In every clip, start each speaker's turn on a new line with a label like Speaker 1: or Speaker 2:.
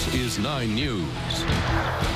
Speaker 1: This is 9 News.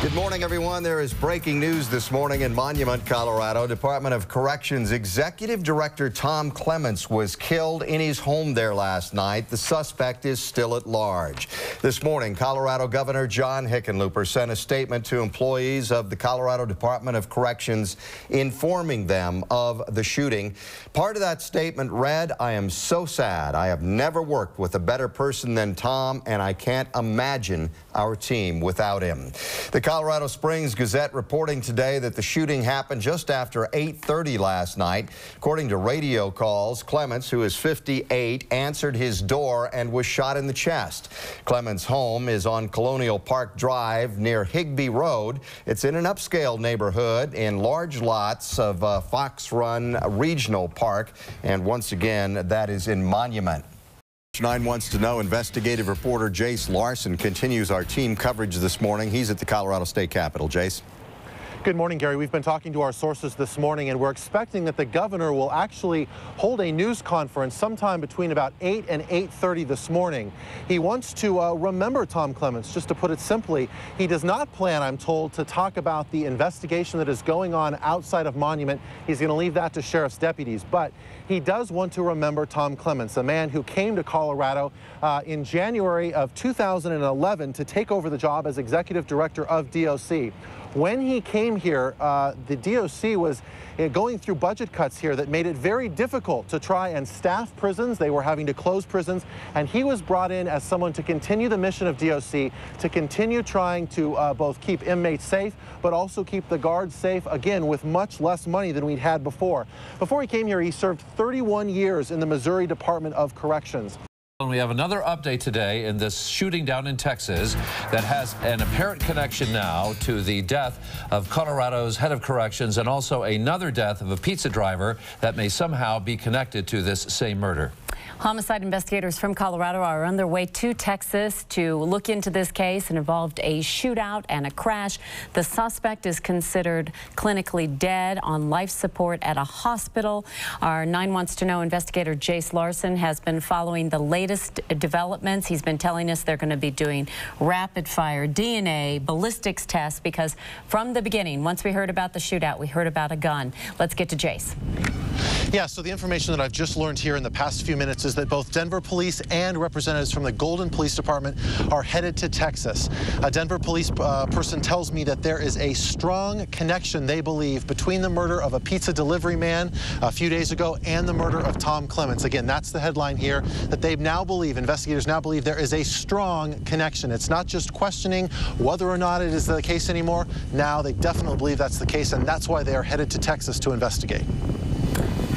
Speaker 2: Good morning, everyone. There is breaking news this morning in Monument, Colorado. Department of Corrections Executive Director Tom Clements was killed in his home there last night. The suspect is still at large. This morning, Colorado Governor John Hickenlooper sent a statement to employees of the Colorado Department of Corrections informing them of the shooting. Part of that statement read, "I am so sad. I have never worked with a better person than Tom, and I can't imagine our team without him." The Colorado Springs Gazette reporting today that the shooting happened just after 8:30 last night. According to radio calls, Clements, who is 58, answered his door and was shot in the chest. Clements' home is on Colonial Park Drive near Higbee Road. It's in an upscale neighborhood in large lots of Fox Run Regional Park. And once again, that is in Monument. 9 wants to know. Investigative reporter Jace Larson continues our team coverage this morning. He's at the Colorado State Capitol. Jace.
Speaker 3: Good morning, Gary. We've been talking to our sources this morning, and we're expecting that the governor will actually hold a news conference sometime between about 8 and 8:30 this morning. He wants to remember Tom Clements. Just to put it simply, he does not plan, I'm told, to talk about the investigation that is going on outside of Monument. He's going to leave that to sheriff's deputies, but he does want to remember Tom Clements, a man who came to Colorado in January of 2011 to take over the job as executive director of DOC. When he came here, the DOC was going through budget cuts here that made it very difficult to try and staff prisons. They were having to close prisons, and he was brought in as someone to continue the mission of DOC, to continue trying to both keep inmates safe, but also keep the guards safe, again, with much less money than we'd had before. Before he came here, he served 31 years in the Missouri Department of Corrections.
Speaker 4: We have another update today in this shooting down in Texas that has an apparent connection now to the death of Colorado's head of corrections and also another death of a pizza driver that may somehow be connected to this same murder.
Speaker 5: Homicide investigators from Colorado are on their way to Texas to look into this case. It involved a shootout and a crash. The suspect is considered clinically dead on life support at a hospital. Our 9 Wants to Know investigator Jace Larson has been following the latest developments. He's been telling us they're going to be doing rapid fire DNA, ballistics tests, because from the beginning, once we heard about the shootout, we heard about a gun. Let's get to Jace.
Speaker 3: Yeah, so the information that I've just learned here in the past few minutes is that both Denver police and representatives from the Golden Police Department are headed to Texas. A Denver police person tells me that there is a strong connection, they believe, between the murder of a pizza delivery man a few days ago and the murder of Tom Clements. Again, that's the headline here, that they now believe, investigators now believe, there is a strong connection. It's not just questioning whether or not it is the case anymore. Now they definitely believe that's the case, and that's why they are headed to Texas to investigate.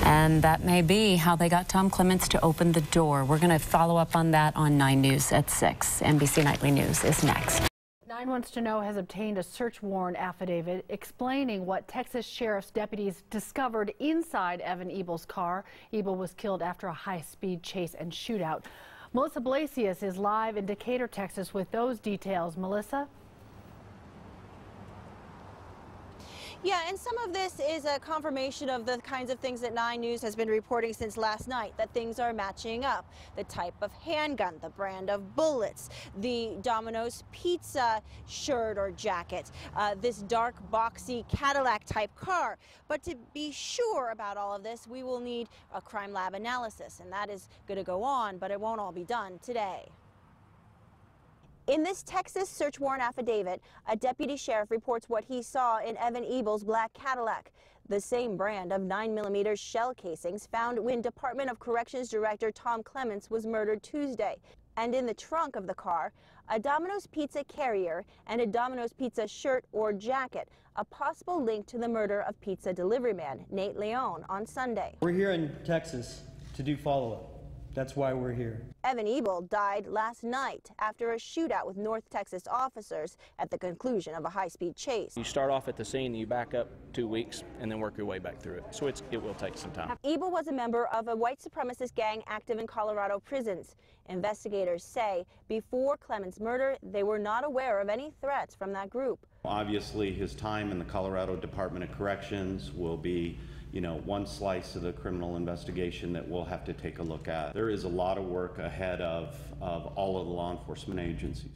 Speaker 5: And that may be how they got Tom Clements to open the door. We're going to follow up on that on 9 News at 6. NBC Nightly News is next.
Speaker 6: 9 Wants to Know has obtained a search warrant affidavit explaining what Texas sheriff's deputies discovered inside Evan Ebel's car. Ebel was killed after a high-speed chase and shootout. Melissa Blasius is live in Decatur, Texas with those details. Melissa?
Speaker 7: Yeah, and some of this is a confirmation of the kinds of things that 9 News has been reporting since last night, that things are matching up. The type of handgun, the brand of bullets, the Domino's Pizza shirt or jacket, this dark, boxy Cadillac-type car. But to be sure about all of this, we will need a crime lab analysis, and that is going to go on, but it won't all be done today. In this Texas search warrant affidavit, a deputy sheriff reports what he saw in Evan Ebel's black Cadillac, the same brand of 9mm shell casings found when Department of Corrections Director Tom Clements was murdered Tuesday. And in the trunk of the car, a Domino's Pizza carrier and a Domino's Pizza shirt or jacket, a possible link to the murder of pizza delivery man Nate Leone on Sunday.
Speaker 8: We're here in Texas to do follow-up. That's why we're here.
Speaker 7: Evan Ebel died last night after a shootout with North Texas officers at the conclusion of a high-speed chase.
Speaker 9: You start off at the scene, you back up 2 weeks, and then work your way back through it. So it will take some time.
Speaker 7: Ebel was a member of a white supremacist gang active in Colorado prisons. Investigators say before Clements' murder, they were not aware of any threats from that group.
Speaker 10: Obviously, his time in the Colorado Department of Corrections will be one slice of the criminal investigation that we'll have to take a look at. There is a lot of work ahead of all of the law enforcement agencies.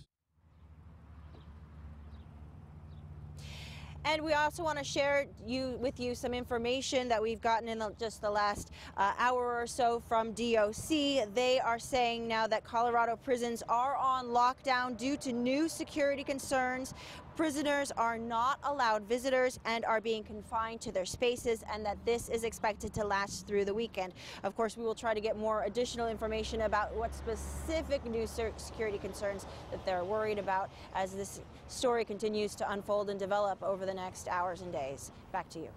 Speaker 7: And we also want to share with you some information that we've gotten in just the last hour or so from DOC. They are saying now that Colorado prisons are on lockdown due to new security concerns. Prisoners are not allowed visitors and are being confined to their spaces, and that this is expected to last through the weekend. Of course, we will try to get more additional information about what specific new security concerns that they're worried about as this story continues to unfold and develop over the next hours and days. Back to you.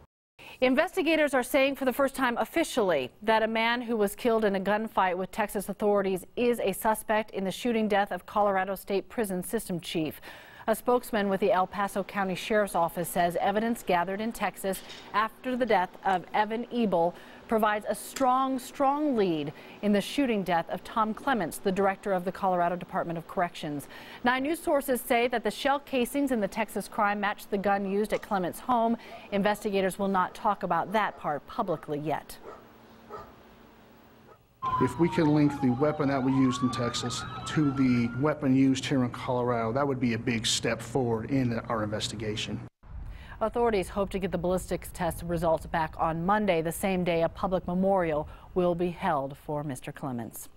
Speaker 6: Investigators are saying for the first time officially that a man who was killed in a gunfight with Texas authorities is a suspect in the shooting death of Colorado State Prison System Chief. A spokesman with the El Paso County Sheriff's Office says evidence gathered in Texas after the death of Evan Ebel provides a strong lead in the shooting death of Tom Clements, the director of the Colorado Department of Corrections. 9 News sources say that the shell casings in the Texas crime matched the gun used at Clements' home. Investigators will not talk about that part publicly yet.
Speaker 1: If we can link the weapon that we used in Texas to the weapon used here in Colorado, that would be a big step forward in our investigation.
Speaker 6: Authorities hope to get the ballistics test results back on Monday, the same day a public memorial will be held for Mr. Clements.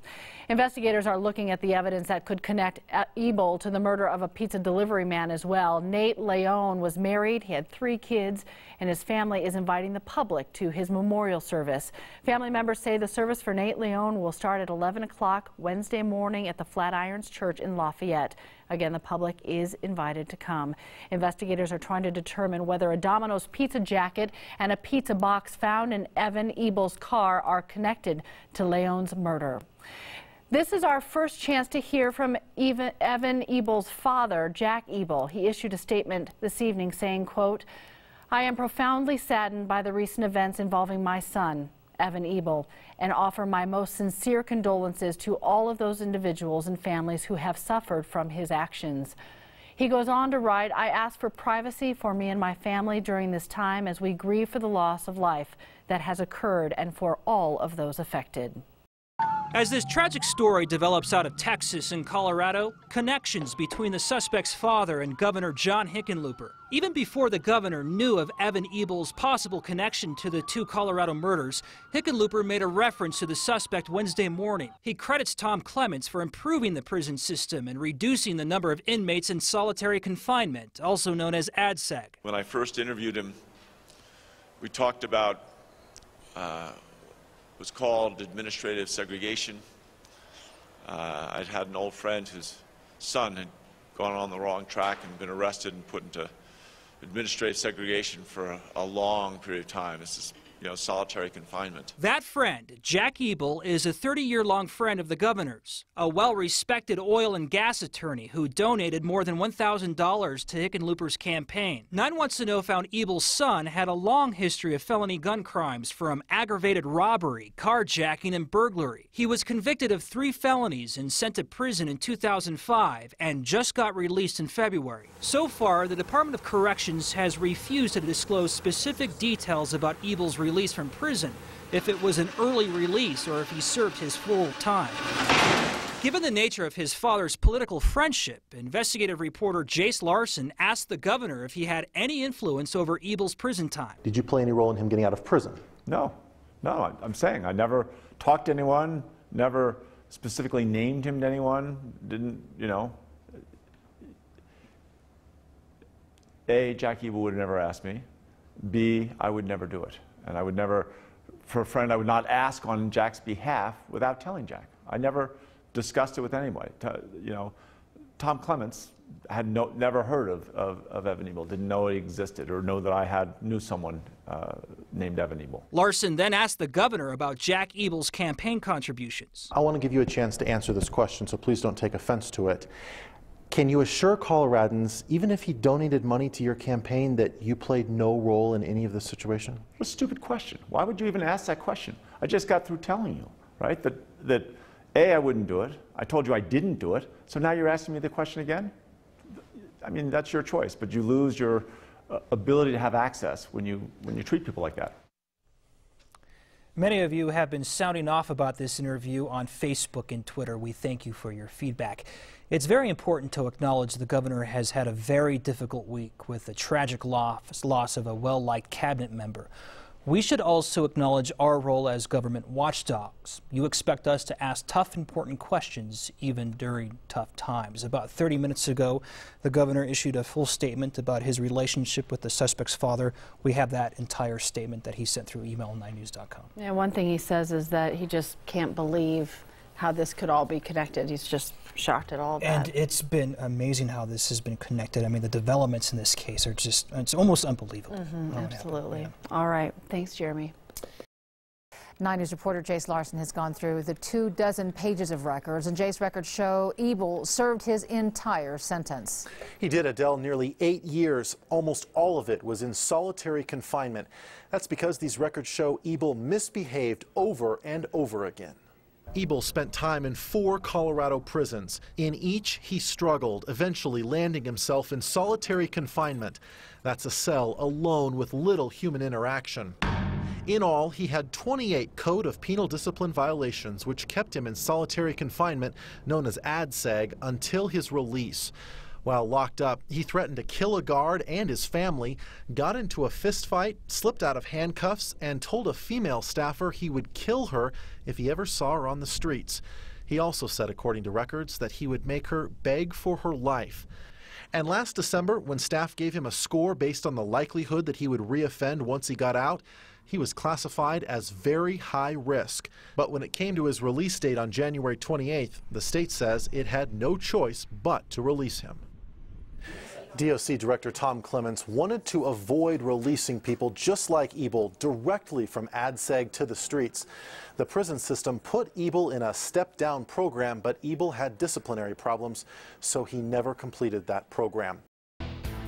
Speaker 6: Investigators are looking at the evidence that could connect Ebel to the murder of a pizza delivery man as well. Nate Leone was married, he had 3 kids, and his family is inviting the public to his memorial service. Family members say the service for Nate Leone will start at 11 o'clock Wednesday morning at the Flatirons Church in Lafayette. Again, the public is invited to come. Investigators are trying to determine whether a Domino's pizza jacket and a pizza box found in Evan Ebel's car are connected to Leone's murder. This is our first chance to hear from Evan Ebel's father, Jack Ebel. He issued a statement this evening saying, quote, "I am profoundly saddened by the recent events involving my son, Evan Ebel, and offer my most sincere condolences to all of those individuals and families who have suffered from his actions." He goes on to write, "I ask for privacy for me and my family during this time as we grieve for the loss of life that has occurred and for all of those affected."
Speaker 11: As this tragic story develops out of Texas and Colorado, connections between the suspect's father and Governor John Hickenlooper. Even before the governor knew of Evan Ebel's possible connection to the 2 Colorado murders, Hickenlooper made a reference to the suspect Wednesday morning. He credits Tom Clements for improving the prison system and reducing the number of inmates in solitary confinement, also known as ADSEG.
Speaker 12: When I first interviewed him, we talked about was called administrative segregation. I'd had an old friend whose son had gone on the wrong track and been arrested and put into administrative segregation for a long period of time. This is, solitary confinement.
Speaker 11: That friend, Jack Ebel, is a 30-year-long friend of the governor's, a well-respected oil and gas attorney who donated more than $1,000 to Hickenlooper's campaign. 9 Wants to Know found Ebel's son had a long history of felony gun crimes, from aggravated robbery, carjacking, and burglary. He was convicted of 3 felonies and sent to prison in 2005 and just got released in February. So far, the Department of Corrections has refused to disclose specific details about Ebel's release from prison, if it was an early release or if he served his full time. Given the nature of his father's political friendship, investigative reporter Jace Larson asked the governor if he had any influence over Ebel's prison time.
Speaker 3: Did you play any role in him getting out of prison?
Speaker 13: No, I'm saying I never talked to anyone, never specifically named him to anyone, didn't, A, Jack Ebel would have never asked me. B, I would never do it. And I would never, for a friend, I would not ask on Jack's behalf without telling Jack. I never discussed it with anybody. Tom Clements had never heard of Evan Ebel, didn't know he existed or know that I knew someone named Evan Ebel.
Speaker 11: Larson then asked the governor about Jack Ebel's campaign contributions.
Speaker 3: I want to give you a chance to answer this question, so please don't take offense to it. Can you assure Coloradans, even if he donated money to your campaign, that you played no role in any of this situation?
Speaker 13: What a stupid question. Why would you even ask that question? I just got through telling you, right, that A, I wouldn't do it. I told you I didn't do it. So now you're asking me the question again? I mean, that's your choice, but you lose your ability to have access when you treat people like that.
Speaker 11: Many of you have been sounding off about this interview on Facebook and Twitter. We thank you for your feedback. It's very important to acknowledge the governor has had a very difficult week with the tragic loss of a well-liked cabinet member. We should also acknowledge our role as government watchdogs. You expect us to ask tough, important questions even during tough times. About 30 minutes ago, the governor issued a full statement about his relationship with the suspect's father. We have that entire statement that he sent through email on 9news.com.
Speaker 6: Yeah, one thing he says is that he just can't believe how this could all be connected. He's just shocked at all of that.
Speaker 11: And it's been amazing how this has been connected. I mean, the developments in this case are just, it's almost unbelievable.
Speaker 6: Absolutely. Yeah. All right. Thanks, Jeremy.
Speaker 14: 9 News reporter Jace Larson has gone through the 24 pages of records, and Jace's records show Ebel served his entire sentence.
Speaker 15: He did, Adele, nearly 8 years. Almost all of it was in solitary confinement. That's because these records show Ebel misbehaved over and over again. Ebel spent time in 4 Colorado prisons. In each, he struggled, eventually landing himself in solitary confinement. That's a cell alone with little human interaction. In all, he had 28 Code of Penal Discipline violations, which kept him in solitary confinement, known as ADSEG, until his release. While locked up, he threatened to kill a guard and his family, got into a fistfight, slipped out of handcuffs, and told a female staffer he would kill her if he ever saw her on the streets. He also said, according to records, that he would make her beg for her life. And last December, when staff gave him a score based on the likelihood that he would reoffend once he got out, he was classified as very high risk. But when it came to his release date on January 28th, the state says it had no choice but to release him. DOC Director Tom Clements wanted to avoid releasing people just like Ebel directly from ADSEG to the streets. The prison system put Ebel in a step-down program, but Ebel had disciplinary problems, so he never completed that program.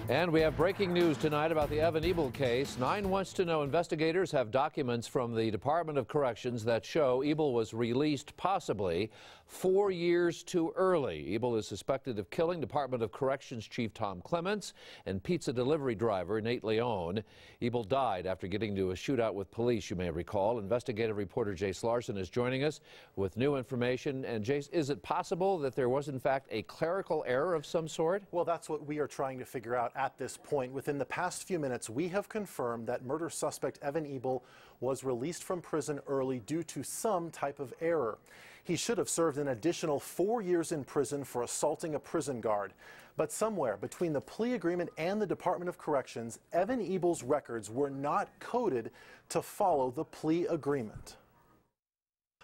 Speaker 4: And we have breaking news tonight about the Evan Ebel case. 9 wants to know investigators have documents from the Department of Corrections that show Ebel was released possibly 4 years too early. Ebel is suspected of killing Department of Corrections Chief Tom Clements and pizza delivery driver Nate Leone. Ebel died after getting into a shootout with police, you may recall. Investigative reporter Jace Larson is joining us with new information. And Jace, is it possible that there was in fact a clerical error of some sort?
Speaker 15: Well, that's what we are trying to figure out at this point. Within the past few minutes, we have confirmed that murder suspect Evan Ebel was released from prison early due to some type of error. He should have served an additional 4 years in prison for assaulting a prison guard. But somewhere between the plea agreement and the Department of Corrections, Evan Ebel's records were not coded to follow the plea agreement.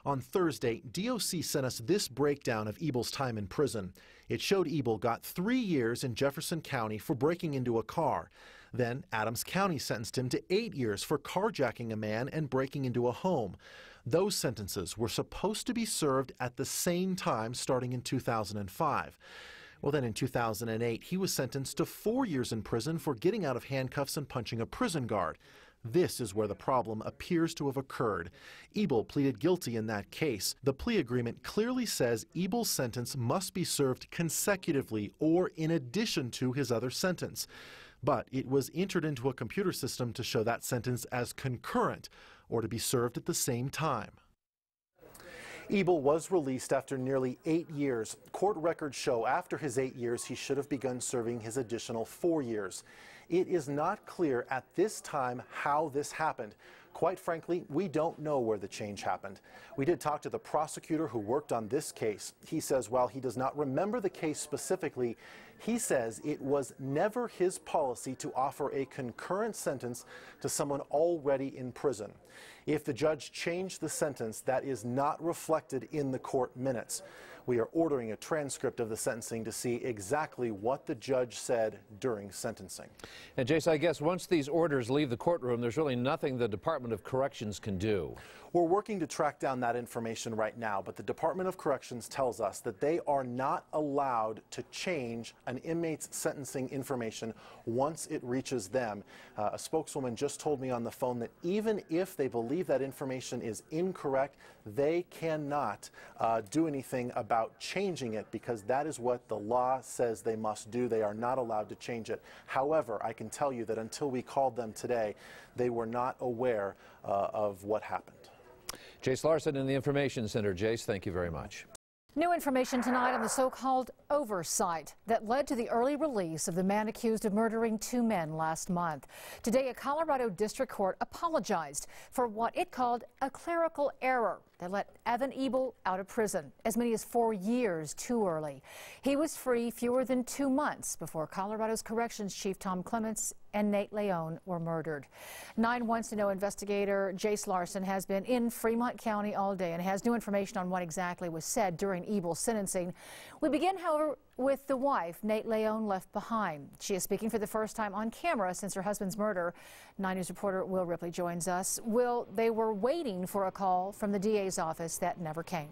Speaker 15: On Thursday, DOC sent us this breakdown of Ebel's time in prison. It showed Ebel got 3 years in Jefferson County for breaking into a car. Then Adams County sentenced him to 8 years for carjacking a man and breaking into a home. Those sentences were supposed to be served at the same time starting in 2005. Well, then in 2008, he was sentenced to 4 years in prison for getting out of handcuffs and punching a prison guard. This is where the problem appears to have occurred. Ebel pleaded guilty in that case. The plea agreement clearly says Ebel's sentence must be served consecutively or in addition to his other sentence. But it was entered into a computer system to show that sentence as concurrent or to be served at the same time. Ebel was released after nearly 8 years. Court records show after his 8 years, he should have begun serving his additional 4 years. It is not clear at this time how this happened. Quite frankly, we don't know where the change happened. We did talk to the prosecutor who worked on this case. He says while he does not remember the case specifically, he says it was never his policy to offer a concurrent sentence to someone already in prison. If the judge changed the sentence, that is not reflected in the court minutes. We are ordering a transcript of the sentencing to see exactly what the judge said during sentencing.
Speaker 4: And Jace, I guess once these orders leave the courtroom, there's really nothing the Department of Corrections can do.
Speaker 15: We're working to track down that information right now, but the Department of Corrections tells us that they are not allowed to change an inmate's sentencing information once it reaches them. A spokeswoman just told me on the phone that even if they believe that information is incorrect, they cannot do anything about changing it because that is what the law says they must do. They are not allowed to change it. However, I can tell you that until we called them today, they were not aware of what happened.
Speaker 4: Jace Larson in the Information Center. Jace, thank you very much.
Speaker 14: New information tonight on the so-called oversight that led to the early release of the man accused of murdering 2 men last month. Today, a Colorado district court apologized for what it called a clerical error that let Evan Ebel out of prison as many as 4 years too early. He was free fewer than 2 months before Colorado's Corrections Chief Tom Clements and Nate Leone were murdered. 9 Wants to Know investigator Jace Larson has been in Fremont County all day and has new information on what exactly was said during Ebel's sentencing. We begin, however, with the wife Nate Leone left behind. She is speaking for the first time on camera since her husband's murder. 9 News reporter Will Ripley joins us. Will, they were waiting for a call from the DA's office that never came.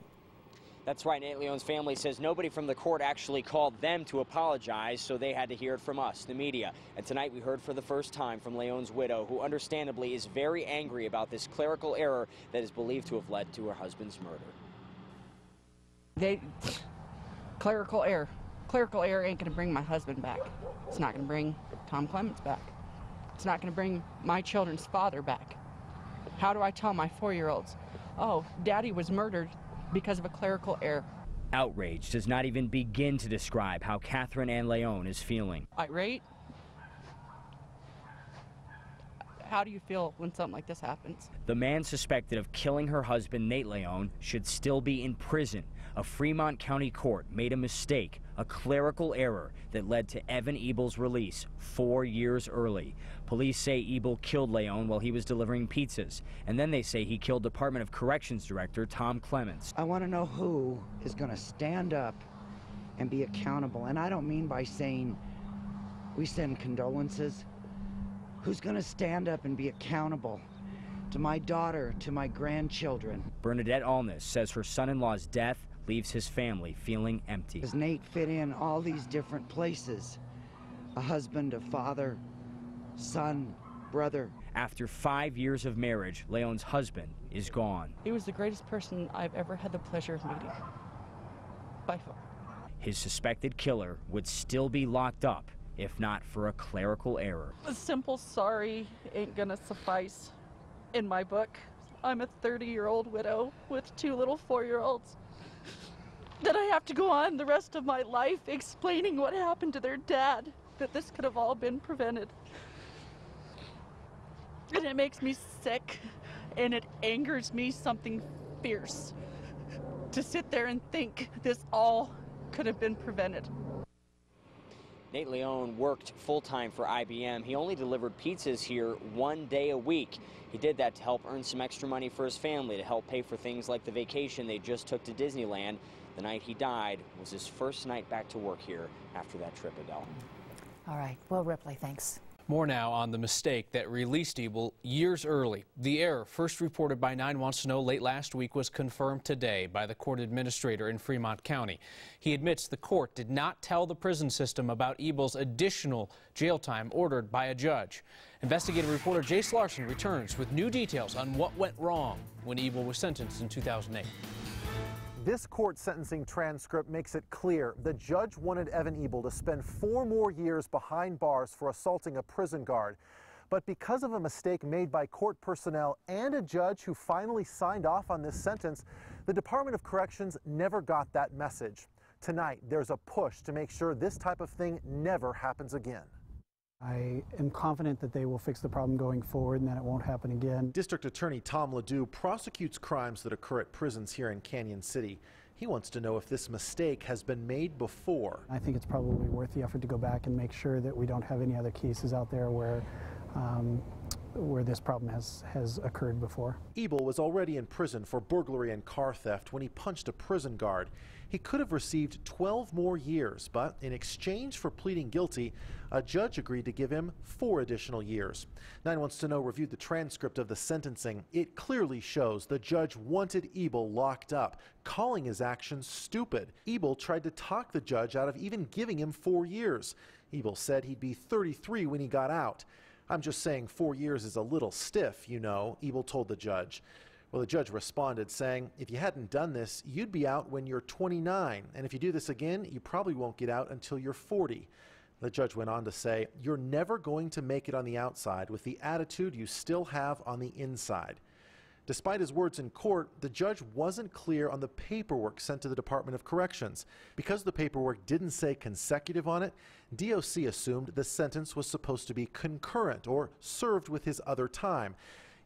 Speaker 16: That's right. Nate Leone's family says nobody from the court actually called them to apologize, so they had to hear it from us, the media. And tonight we heard for the first time from Leone's widow, who understandably is very angry about this clerical error that is believed to have led to her husband's murder.
Speaker 17: Clerical error. Clerical error ain't going to bring my husband back. It's not going to bring Tom Clements back. It's not going to bring my children's father back. How do I tell my 4-year-olds, oh, Daddy was murdered because of a clerical error?
Speaker 16: Outrage does not even begin to describe how Catherine Ann Leone is feeling.
Speaker 17: Irate? How do you feel when something like this happens?
Speaker 16: The man suspected of killing her husband, Nate Leone, should still be in prison. A Fremont County court made a mistake, a clerical error that led to Evan Ebel's release 4 years early. Police say Ebel killed Leone while he was delivering pizzas, and then they say he killed Department of Corrections Director Tom Clements.
Speaker 18: I want to know who is going to stand up and be accountable, and I don't mean by saying we send condolences. Who's going to stand up and be accountable to my daughter, to my grandchildren?
Speaker 16: Bernadette Alness says her son-in-law's death leaves his family feeling empty.
Speaker 18: Does Nate fit in all these different places? A husband, a father, son, brother.
Speaker 16: After 5 years of marriage, Leone's husband is gone.
Speaker 17: He was the greatest person I've ever had the pleasure of meeting, by far.
Speaker 16: His suspected killer would still be locked up if not for a clerical error.
Speaker 17: A simple sorry ain't gonna suffice in my book. I'm a 30-year-old widow with 2 little 4-year-olds. That I have to go on the rest of my life explaining what happened to their dad, that this could have all been prevented. And it makes me sick, and it angers me something fierce to sit there and think this all could have been prevented.
Speaker 16: Nate Leone worked full-time for IBM. He only delivered pizzas here 1 day a week. He did that to help earn some extra money for his family, to help pay for things like the vacation they just took to Disneyland. The night he died was his first night back to work here after that trip, Adele.
Speaker 14: All right, Will Ripley, thanks.
Speaker 19: More now on the mistake that released Ebel years early. The error, first reported by 9 Wants to Know late last week, was confirmed today by the court administrator in Fremont County. He admits the court did not tell the prison system about Ebel's additional jail time ordered by a judge. Investigative reporter Jace Larson returns with new details on what went wrong when Ebel was sentenced in 2008.
Speaker 15: This court sentencing transcript makes it clear the judge wanted Evan Ebel to spend 4 more years behind bars for assaulting a prison guard. But because of a mistake made by court personnel and a judge who finally signed off on this sentence, the Department of Corrections never got that message. Tonight, there's a push to make sure this type of thing never happens again.
Speaker 20: I am confident that they will fix the problem going forward and that it won't happen again.
Speaker 15: District Attorney Tom Ledoux prosecutes crimes that occur at prisons here in Canyon City. He wants to know if this mistake has been made before.
Speaker 20: I think it's probably worth the effort to go back and make sure that we don't have any other cases out there where this problem has occurred before.
Speaker 15: Ebel was already in prison for burglary and car theft when he punched a prison guard. He could have received 12 more years, but in exchange for pleading guilty, a judge agreed to give him 4 additional years. 9 Wants to Know reviewed the transcript of the sentencing. It clearly shows the judge wanted Ebel locked up, calling his actions stupid. Ebel tried to talk the judge out of even giving him 4 years. Ebel said he'd be 33 when he got out. I'm just saying 4 years is a little stiff, you know, Ebel told the judge. Well, the judge responded saying, if you hadn't done this, you'd be out when you're 29. And if you do this again, you probably won't get out until you're 40. The judge went on to say, you're never going to make it on the outside with the attitude you still have on the inside. Despite his words in court, the judge wasn't clear on the paperwork sent to the Department of Corrections. Because the paperwork didn't say consecutive on it, DOC assumed the sentence was supposed to be concurrent or served with his other time.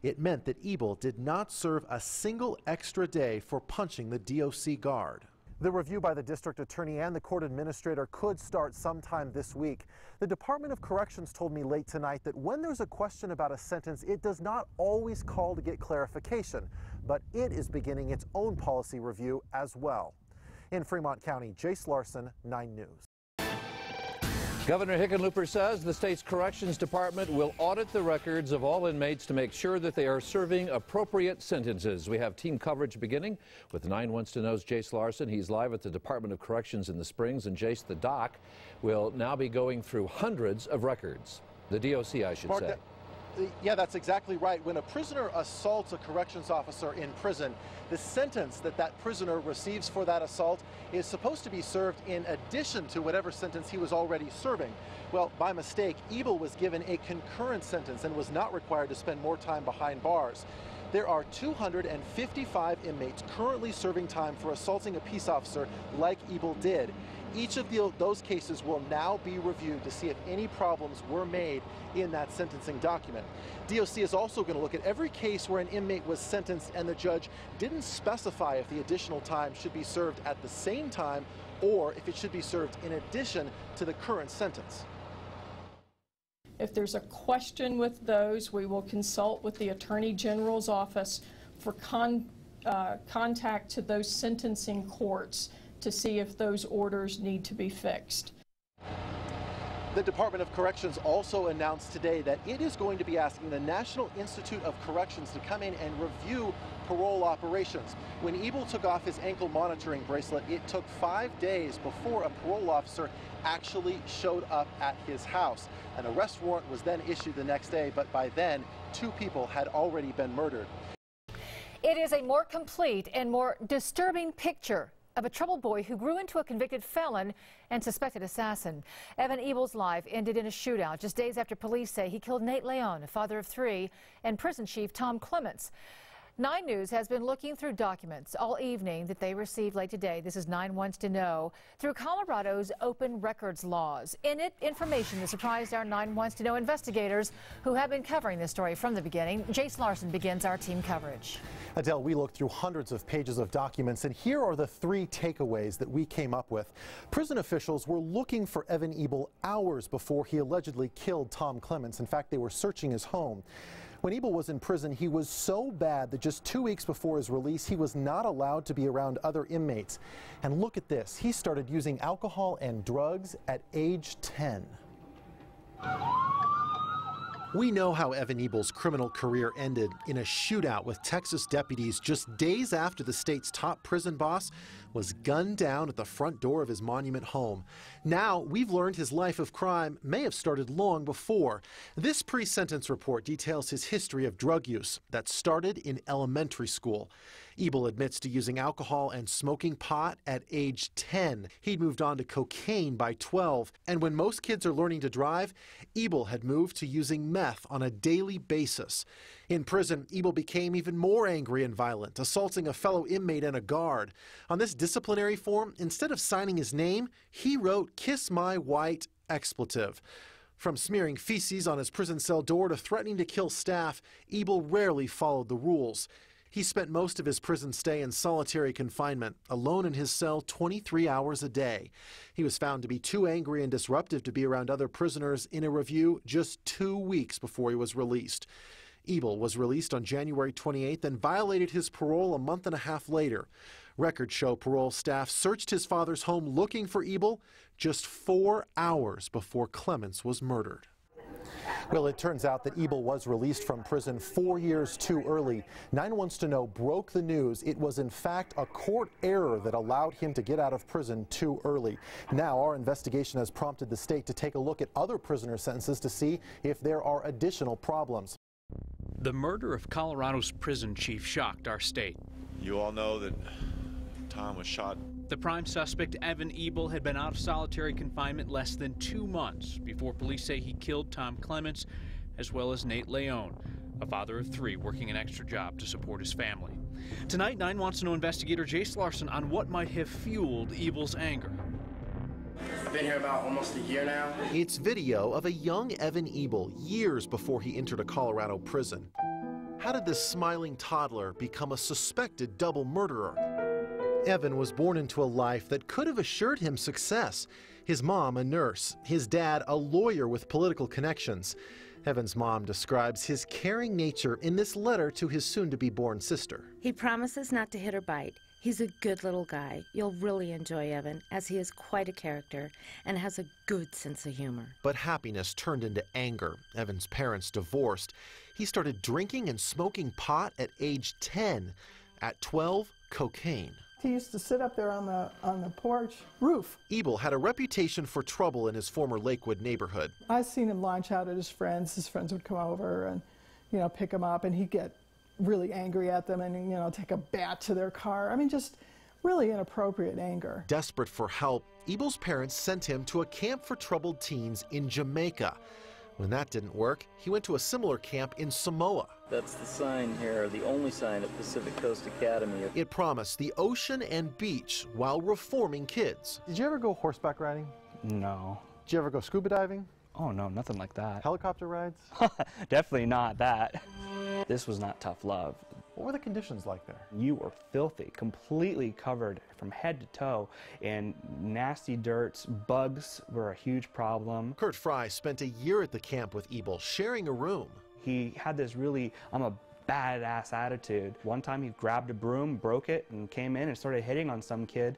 Speaker 15: It meant that Ebel did not serve a single extra day for punching the DOC guard. The review by the district attorney and the court administrator could start sometime this week. The Department of Corrections told me late tonight that when there's a question about a sentence, it does not always call to get clarification, but it is beginning its own policy review as well. In Fremont County, Jace Larson, 9 News.
Speaker 4: Governor Hickenlooper says the state's corrections department will audit the records of all inmates to make sure that they are serving appropriate sentences. We have team coverage beginning with 9 Wants to Know's Jace Larson. He's live at the Department of Corrections in the Springs, and Jace, the doc, will now be going through hundreds of records. The DOC, I should say.
Speaker 15: Yeah, that's exactly right. When a prisoner assaults a corrections officer in prison, the sentence that that prisoner receives for that assault is supposed to be served in addition to whatever sentence he was already serving. Well, by mistake, Ebel was given a concurrent sentence and was not required to spend more time behind bars. There are 255 inmates currently serving time for assaulting a peace officer like Ebel did. Each of those cases will now be reviewed to see if any problems were made in that sentencing document. DOC is also going to look at every case where an inmate was sentenced and the judge didn't specify if the additional time should be served at the same time or if it should be served in addition to the current sentence.
Speaker 21: If there's a question with those, we will consult with the Attorney General's office for contact to those sentencing courts to see if those orders need to be fixed.
Speaker 15: The Department of Corrections also announced today that it is going to be asking the National Institute of Corrections to come in and review parole operations. When Ebel took off his ankle monitoring bracelet, it took 5 days before a parole officer actually showed up at his house. An arrest warrant was then issued the next day, but by then, 2 people had already been murdered.
Speaker 14: It is a more complete and more disturbing picture of a troubled boy who grew into a convicted felon and suspected assassin. Evan Ebel's life ended in a shootout just days after police say he killed Nate Leon, a father of 3, and prison chief Tom Clements. 9 News has been looking through documents all evening that they received late today. This is 9 Wants to Know through Colorado's open records laws. In it, information that surprised our 9 Wants to Know investigators who have been covering this story from the beginning. Jace Larson begins our team coverage.
Speaker 15: Adele, we looked through hundreds of pages of documents, and here are the 3 takeaways that we came up with. Prison officials were looking for Evan Ebel hours before he allegedly killed Tom Clements. In fact, they were searching his home. When Ebel was in prison, he was so bad that just 2 weeks before his release, he was not allowed to be around other inmates. And look at this. He started using alcohol and drugs at age 10. We know how Evan Ebel's criminal career ended in a shootout with Texas deputies just days after the state's top prison boss was gunned down at the front door of his Monument home. Now, we've learned his life of crime may have started long before. This pre-sentence report details his history of drug use that started in elementary school. Ebel admits to using alcohol and smoking pot at age 10. He'd moved on to cocaine by 12. And when most kids are learning to drive, Ebel had moved to using meth on a daily basis. In prison, Ebel became even more angry and violent, assaulting a fellow inmate and a guard. On this disciplinary form, instead of signing his name, he wrote "Kiss my white" expletive. From smearing feces on his prison cell door to threatening to kill staff, Ebel rarely followed the rules. He spent most of his prison stay in solitary confinement, alone in his cell 23 hours a day. He was found to be too angry and disruptive to be around other prisoners in a review just 2 weeks before he was released. Ebel was released on January 28th and violated his parole a month and a half later. Records show parole staff searched his father's home looking for Ebel just 4 hours before Clements was murdered. Well, it turns out that Ebel was released from prison 4 years too early. 9 Wants to Know broke the news. It was in fact a court error that allowed him to get out of prison too early. Now our investigation has prompted the state to take a look at other prisoner sentences to see if there are additional problems.
Speaker 22: The murder of Colorado's prison chief shocked our state.
Speaker 12: You all know that Tom was shot.
Speaker 22: The prime suspect, Evan Ebel, had been out of solitary confinement less than 2 months before police say he killed Tom Clements as well as Nate Leon. a father of 3 working an extra job to support his family. Tonight, 9 wants to know investigator Jace Larson on what might have fueled Ebel's anger.
Speaker 2: I've been here about almost a year now.
Speaker 3: It's video of a young Evan Ebel years before he entered a Colorado prison. How did this smiling toddler become a suspected double murderer? Evan was born into a life that could have assured him success. His mom, a nurse, his dad, a lawyer with political connections. Evan's mom describes his caring nature in this letter to his soon-to-be-born sister.
Speaker 5: He promises not to hit or bite. He's a good little guy. You'll really enjoy Evan, as he is quite a character and has a good sense of humor.
Speaker 3: But happiness turned into anger. Evan's parents divorced. He started drinking and smoking pot at age 10. At 12, cocaine.
Speaker 23: He used to sit up there on the porch roof.
Speaker 3: Ebel had a reputation for trouble in his former Lakewood neighborhood.
Speaker 23: I've seen him launch out at his friends. His friends would come over and, pick him up, and he'd get really angry at them and, take a bat to their car. I mean, just really inappropriate anger.
Speaker 3: Desperate for help, Ebel's parents sent him to a camp for troubled teens in Jamaica. When that didn't work, he went to a similar camp in Samoa.
Speaker 24: That's the sign here, the only sign at Pacific Coast Academy.
Speaker 3: It promised the ocean and beach while reforming kids. Did you ever go horseback riding?
Speaker 25: No.
Speaker 3: Did you ever go scuba diving?
Speaker 25: Oh no, nothing like that.
Speaker 3: Helicopter rides?
Speaker 25: Definitely not that. This was not tough love.
Speaker 3: What were the conditions like there?
Speaker 25: You were filthy, completely covered from head to toe in nasty dirts. Bugs were a huge problem.
Speaker 3: Kurt Fry spent a year at the camp with Ebel, sharing a room.
Speaker 25: He had this really, I'm a badass attitude. One time he grabbed a broom, broke it, and came in and started hitting on some kid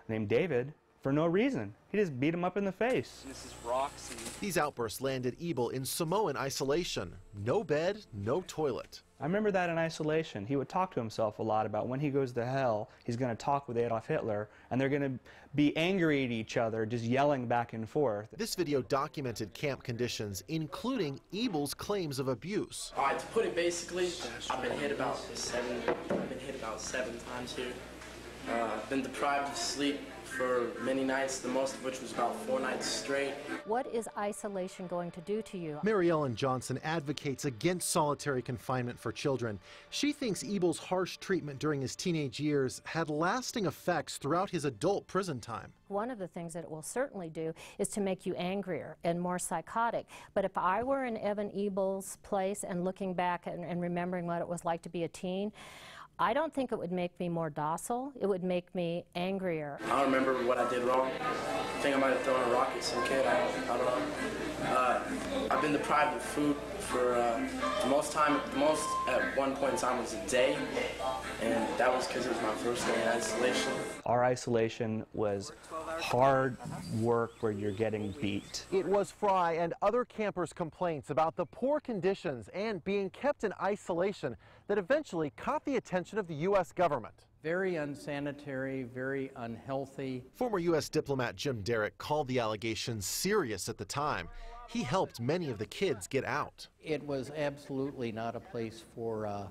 Speaker 25: named David for no reason. He just beat him up in the face.
Speaker 24: This is Roxy.
Speaker 3: These outbursts landed Ebel in Samoan isolation. No bed, no toilet.
Speaker 25: I remember that in isolation. He would talk to himself a lot about when he goes to hell, he's going to talk with Adolf Hitler, and they're going to be angry at each other, just yelling back and forth.
Speaker 3: This video documented camp conditions, including Ebel's claims of abuse.
Speaker 2: All right, to put it basically, I've been hit about 7 times here. Been deprived of sleep for many nights, the most of which was about 4 nights straight.
Speaker 26: What is isolation going to do to you?
Speaker 3: Mary Ellen Johnson advocates against solitary confinement for children. She thinks Ebel's harsh treatment during his teenage years had lasting effects throughout his adult prison time.
Speaker 26: One of the things that it will certainly do is to make you angrier and more psychotic. But if I were in Evan Ebel's place and looking back and remembering what it was like to be a teen, I don't think it would make me more docile. It would make me angrier.
Speaker 2: I don't remember what I did wrong. I think I might have thrown a rock at some kid. I don't know. I've been deprived of food for the most at one point in time was a day, and that was because it was my first day in isolation.
Speaker 25: Our isolation was hard work where you're getting beat.
Speaker 3: It was Fry and other campers' complaints about the poor conditions and being kept in isolation that eventually caught the attention of the U.S. government.
Speaker 27: Very unsanitary, very unhealthy.
Speaker 3: Former U.S. diplomat Jim Derrick called the allegations serious at the time. He helped many of the kids get out.
Speaker 27: It was absolutely not a place for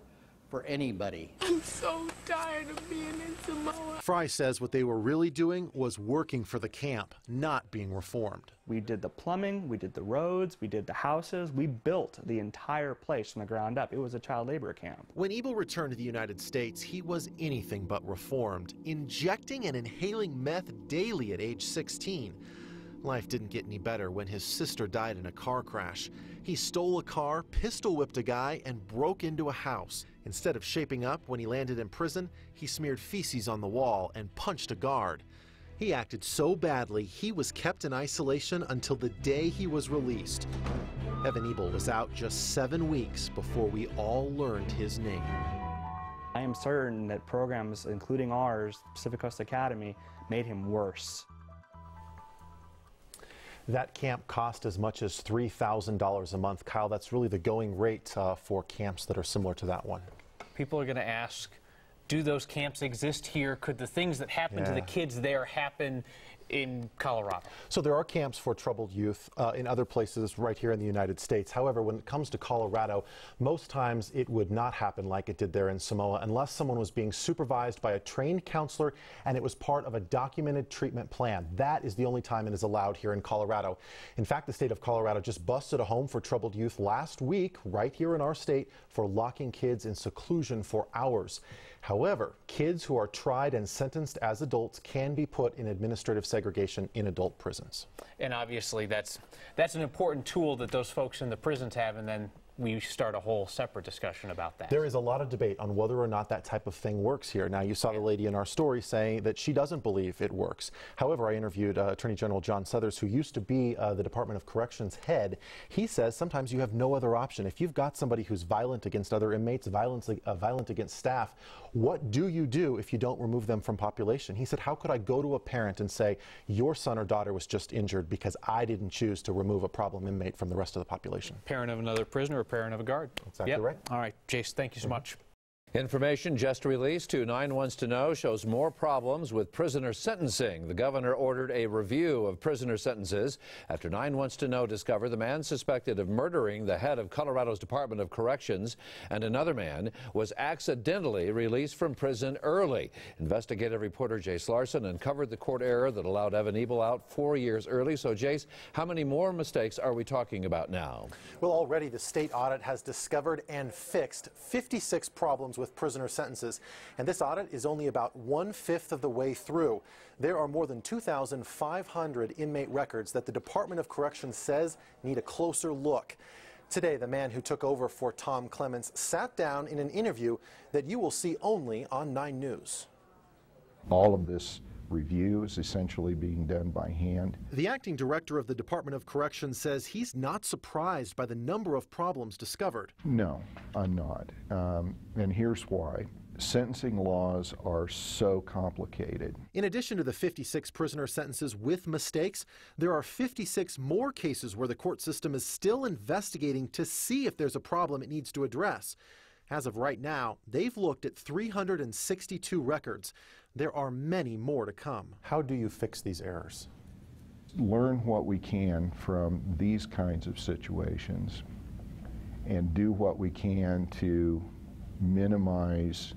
Speaker 27: anybody.
Speaker 28: I'm so tired of being in Samoa.
Speaker 3: Fry says what they were really doing was working for the camp, not being reformed.
Speaker 25: We did the plumbing, we did the roads, we did the houses, we built the entire place from the ground up. It was a child labor camp.
Speaker 3: When Ebel returned to the United States, he was anything but reformed, injecting and inhaling meth daily at age 16. Life didn't get any better when his sister died in a car crash. He stole a car, pistol whipped a guy, and broke into a house. Instead of shaping up when he landed in prison, he smeared feces on the wall and punched a guard. He acted so badly, he was kept in isolation until the day he was released. Evan Ebel was out just 7 weeks before we all learned his name.
Speaker 25: I am certain that programs, including ours, Pacific Coast Academy, made him worse.
Speaker 3: That camp cost as much as $3,000 a month. Kyle, that's really the going rate for camps that are similar to that one.
Speaker 19: People are going to ask, do those camps exist here? Could the things that happen to the kids there happen in Colorado.
Speaker 15: So there are camps for troubled youth in other places right here in the United States. However, when it comes to Colorado, most times it would not happen like it did there in Samoa unless someone was being supervised by a trained counselor and it was part of a documented treatment plan. That is the only time it is allowed here in Colorado. In fact, the state of Colorado just busted a home for troubled youth last week right here in our state for locking kids in seclusion for hours. However, kids who are tried and sentenced as adults can be put in administrative segregation in adult prisons.
Speaker 19: And obviously that's an important tool that those folks in the prisons have, and then we start a whole separate discussion about that.
Speaker 15: There is a lot of debate on whether or not that type of thing works here. Now, you saw the lady in our story saying that she doesn't believe it works. However, I interviewed Attorney General John Suthers, who used to be the Department of Corrections head. He says sometimes you have no other option. If you've got somebody who's violent against other inmates, violent against staff, what do you do if you don't remove them from population? He said, how could I go to a parent and say, your son or daughter was just injured because I didn't choose to remove a problem inmate from the rest of the population?
Speaker 19: Parent of another prisoner or parent of a guard.
Speaker 15: Exactly right.
Speaker 19: All right, Jace, thank you so much.
Speaker 4: Information just released to 9 Wants to Know shows more problems with prisoner sentencing. The governor ordered a review of prisoner sentences after 9 Wants to Know discovered the man suspected of murdering the head of Colorado's Department of Corrections and another man was accidentally released from prison early. Investigative reporter Jace Larson uncovered the court error that allowed Evan Ebel out 4 years early. So, Jace, how many more mistakes are we talking about now?
Speaker 15: Well, already the state audit has discovered and fixed 56 problems with prisoner sentences, and this audit is only about 1/5 of the way through. There are more than 2,500 inmate records that the Department of Corrections says need a closer look. Today, the man who took over for Tom Clements sat down in an interview that you will see only on 9 News.
Speaker 1: All of this review is essentially being done by hand.
Speaker 15: The acting director of the Department of Corrections says he's not surprised by the number of problems discovered.
Speaker 1: No, I'm not. And here's why. Sentencing laws are so complicated.
Speaker 15: In addition to the 56 prisoner sentences with mistakes, there are 56 more cases where the court system is still investigating to see if there's a problem it needs to address. As of right now, they've looked at 362 records. There are many more to come. How do you fix these errors?
Speaker 1: Learn what we can from these kinds of situations and do what we can to minimize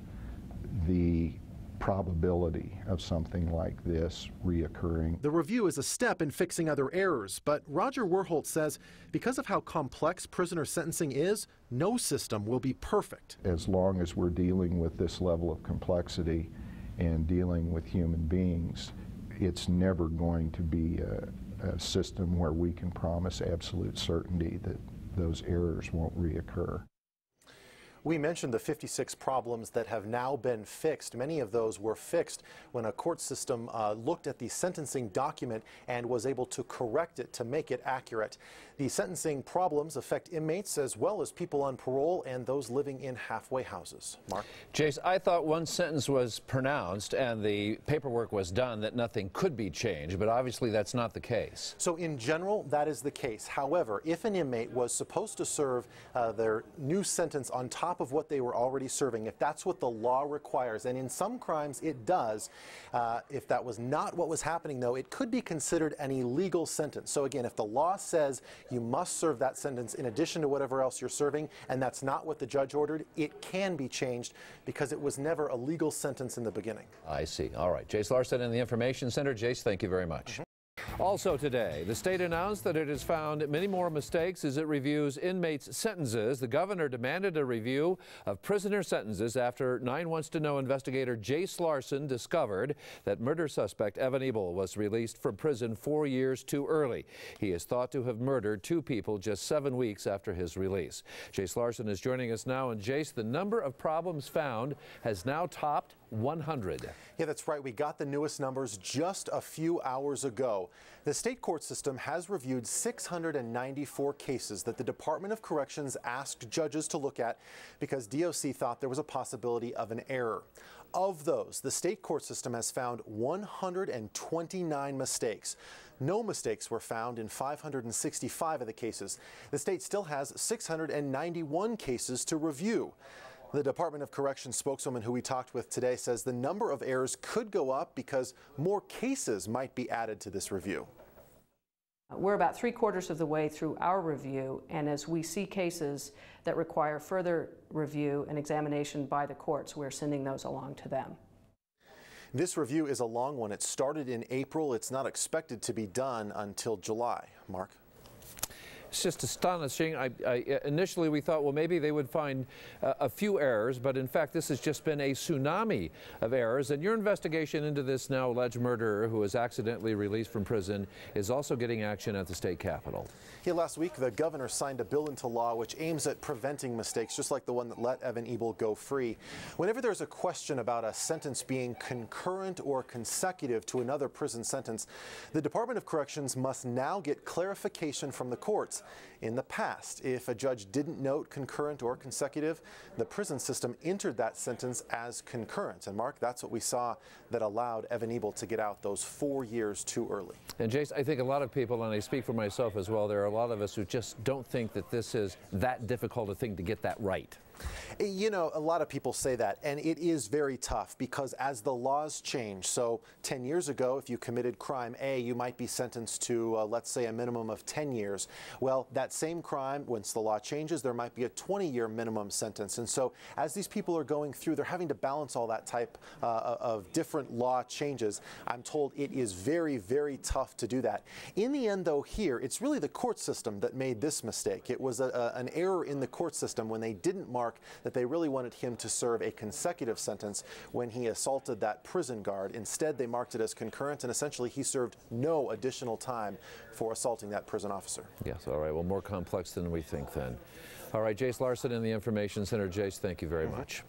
Speaker 1: the probability of something like this reoccurring.
Speaker 15: The review is a step in fixing other errors, but Roger Werholt says because of how complex prisoner sentencing is, no system will be perfect.
Speaker 1: As long as we're dealing with this level of complexity and dealing with human beings, it's never going to be a system where we can promise absolute certainty that those errors won't reoccur.
Speaker 15: We mentioned the 56 problems that have now been fixed. Many of those were fixed when a court system looked at the sentencing document and was able to correct it to make it accurate. The sentencing problems affect inmates as well as people on parole and those living in halfway houses. Mark?
Speaker 4: Jace, I thought once sentence was pronounced and the paperwork was done that nothing could be changed, but obviously that's not the case.
Speaker 15: So in general, that is the case. However, if an inmate was supposed to serve their new sentence on top of what they were already serving, if that's what the law requires, and in some crimes it does, if that was not what was happening, though, it could be considered an illegal sentence. So again, if the law says you must serve that sentence in addition to whatever else you're serving, and that's not what the judge ordered, it can be changed because it was never a legal sentence in the beginning.
Speaker 4: I see. All right. Jace Larson in the Information Center. Jace, thank you very much. Also today, the state announced that it has found many more mistakes as it reviews inmates' sentences. The governor demanded a review of prisoner sentences after 9 Wants to Know investigator Jace Larson discovered that murder suspect Evan Ebel was released from prison 4 years too early. He is thought to have murdered 2 people just 7 weeks after his release. Jace Larson is joining us now, and Jace, the number of problems found has now topped 100.
Speaker 15: Yeah, that's right. We got the newest numbers just a few hours ago. The state court system has reviewed 694 cases that the Department of Corrections asked judges to look at because DOC thought there was a possibility of an error. Of those, the state court system has found 129 mistakes. No mistakes were found in 565 of the cases. The state still has 691 cases to review. The Department of Corrections spokeswoman who we talked with today says the number of errors could go up because more cases might be added to this review.
Speaker 6: We're about 3/4 of the way through our review, and as we see cases that require further review and examination by the courts, we're sending those along to them.
Speaker 15: This review is a long one. It started in April. It's not expected to be done until July. Mark?
Speaker 4: It's just astonishing. Initially, we thought, well, maybe they would find a few errors, but in fact, this has just been a tsunami of errors. And your investigation into this now alleged murderer who was accidentally released from prison is also getting action at the state capitol.
Speaker 15: Yeah, last week, the governor signed a bill into law which aims at preventing mistakes, just like the one that let Evan Ebel go free. Whenever there's a question about a sentence being concurrent or consecutive to another prison sentence, the Department of Corrections must now get clarification from the courts. In the past, if a judge didn't note concurrent or consecutive, the prison system entered that sentence as concurrent. And Mark, that's what we saw that allowed Evan Ebel to get out those 4 years too early.
Speaker 4: And Jace, I think a lot of people, and I speak for myself as well, there are a lot of us who just don't think that this is that difficult a thing to get that right.
Speaker 15: You know, a lot of people say that, and it is very tough because as the laws change, so 10 years ago, if you committed crime A, you might be sentenced to, let's say, a minimum of 10 years. Well, that same crime, once the law changes, there might be a 20-year minimum sentence. And so as these people are going through, they're having to balance all that type of different law changes. I'm told it is very, very tough to do that. In the end, though, here, it's really the court system that made this mistake. It was an error in the court system when they didn't mark that they really wanted him to serve a consecutive sentence when he assaulted that prison guard. Instead, they marked it as concurrent, and essentially he served no additional time for assaulting that prison officer.
Speaker 4: Yes, all right. Well, more complex than we think then. All right, Jace Larson in the Information Center. Jace, thank you very much.